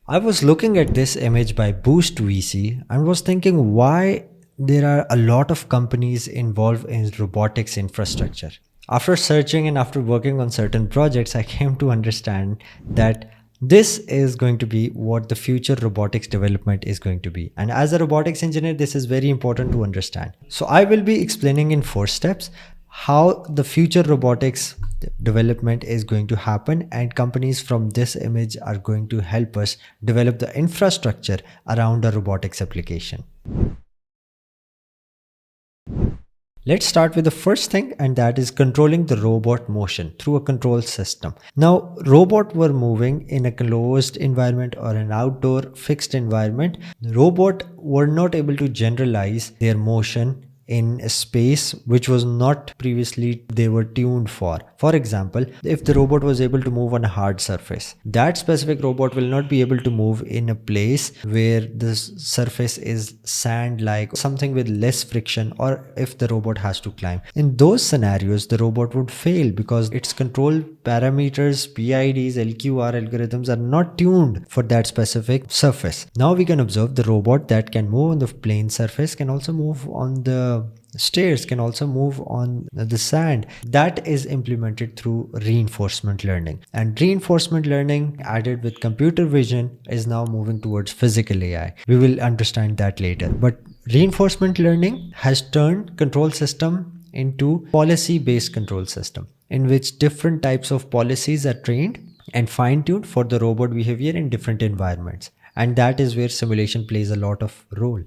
I was looking at this image by Boost VC and was thinking why there are a lot of companies involved in robotics infrastructure. After searching and after working on certain projects, I came to understand that this is going to be what the future robotics development is going to be. And as a robotics engineer, this is very important to understand. So I will be explaining in 4 steps how the future robotics development is going to happen, and companies from this image are going to help us develop the infrastructure around a robotics application. Let's start with the first thing, and that is controlling the robot motion through a control system. Now, robots were moving in a closed environment or an outdoor fixed environment. The robot were not able to generalize their motion in a space which was not previously they were tuned for. For example, if the robot was able to move on a hard surface, that specific robot will not be able to move in a place where the surface is sand like, something with less friction, or if the robot has to climb. In those scenarios, the robot would fail because its control parameters, PIDs, LQR algorithms are not tuned for that specific surface. Now we can observe the robot that can move on the plane surface can also move on the stairs, can also move on the sand. That is implemented through reinforcement learning, and reinforcement learning added with computer vision is now moving towards physical AI. We will understand that later, but reinforcement learning has turned control system into policy based control system, in which different types of policies are trained and fine-tuned for the robot behavior in different environments, and that is where simulation plays a lot of role.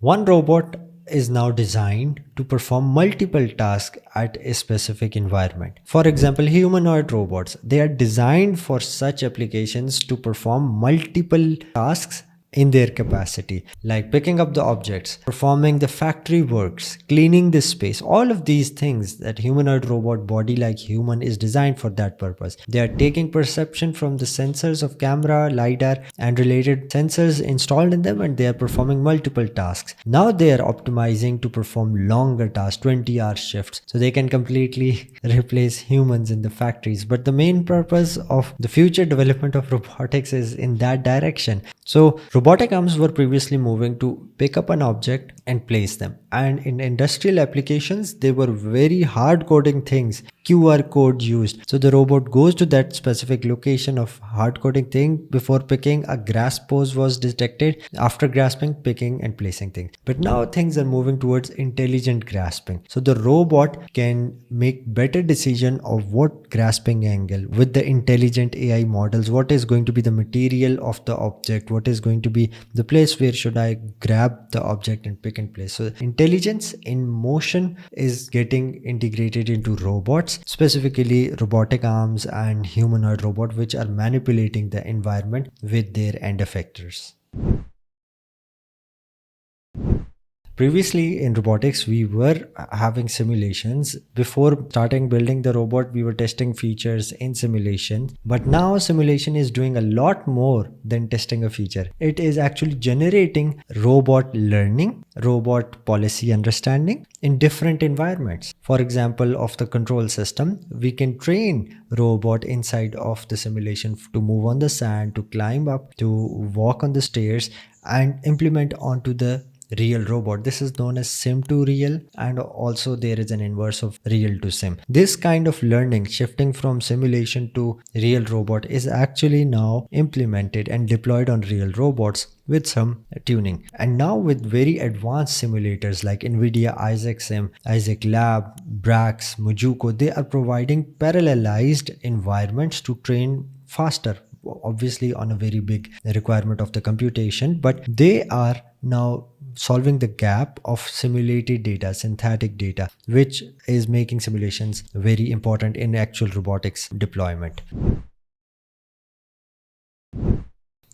One robot is now designed to perform multiple tasks at a specific environment. For example, humanoid robots, they are designed for such applications to perform multiple tasks in their capacity, like picking up the objects, performing the factory works, cleaning the space. All of these things, that humanoid robot body like human is designed for that purpose. They are taking perception from the sensors of camera, lidar and related sensors installed in them, and they are performing multiple tasks. Now they are optimizing to perform longer tasks, 20-hour shifts, so they can completely replace humans in the factories. But the main purpose of the future development of robotics is in that direction. So robotic arms were previously moving to pick up an object and place them, and in industrial applications they were very hard coding things, QR code used. So the robot goes to that specific location of hard coding thing. Before picking, a grasp pose was detected. After grasping, picking and placing things. But now things are moving towards intelligent grasping. So the robot can make better decision of what grasping angle with the intelligent AI models, what is going to be the material of the object, what is going to be the place where should I grab the object and pick and place. So intelligence in motion is getting integrated into robots, specifically robotic arms and humanoid robot, which are manipulating the environment with their end effectors. Previously in robotics, we were having simulations. Before starting building the robot, we were testing features in simulation. But now simulation is doing a lot more than testing a feature. It is actually generating robot learning, robot policy understanding in different environments. For example, of the control system, we can train robot inside of the simulation to move on the sand, to climb up, to walk on the stairs, and implement onto the real robot. This is known as sim to real, and also there is an inverse of real to sim. This kind of learning, shifting from simulation to real robot, is actually now implemented and deployed on real robots with some tuning. And now with very advanced simulators like NVIDIA Isaac Sim, Isaac Lab, Brax, Mujuko, they are providing parallelized environments to train faster, obviously on a very big requirement of the computation, but they are now solving the gap of simulated data, synthetic data, which is making simulations very important in actual robotics deployment.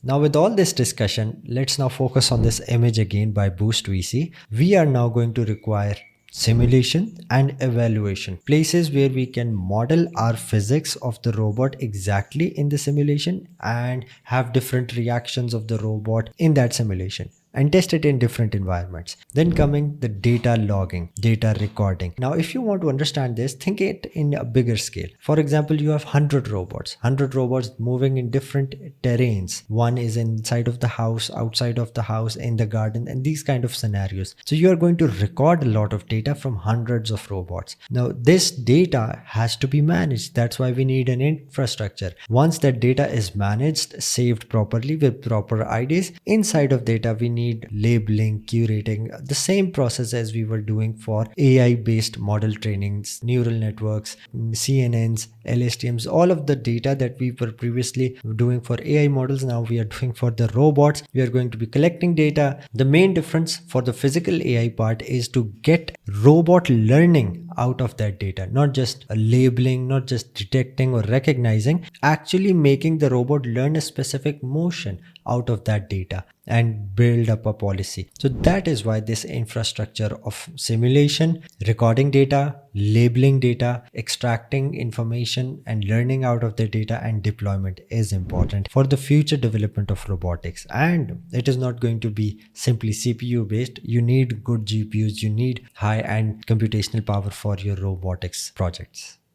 Now with all this discussion, let's now focus on this image again by Boost VC. We are now going to require simulation and evaluation, places where we can model our physics of the robot exactly in the simulation and have different reactions of the robot in that simulation. and test it in different environments. Then coming the data logging, data recording. Now, if you want to understand this, think it in a bigger scale. For example, you have 100 robots moving in different terrains. One is inside of the house, outside of the house, in the garden, and these kind of scenarios. So you are going to record a lot of data from hundreds of robots. Now, this data has to be managed. That's why we need an infrastructure. Once that data is managed, saved properly with proper IDs, inside of data we need labeling, curating, the same process as we were doing for AI based model trainings, neural networks, CNNs, LSTMs, all of the data that we were previously doing for AI models, now we are doing for the robots. We are going to be collecting data. The main difference for the physical AI part is to get robot learning out of that data, not just a labeling, not just detecting or recognizing, actually making the robot learn a specific motion out of that data and build up a policy. So that is why this infrastructure of simulation, recording data, labeling data, extracting information and learning out of the data and deployment is important for the future development of robotics. And it is not going to be simply CPU based. You need good GPUs, you need high end computational power for your robotics projects.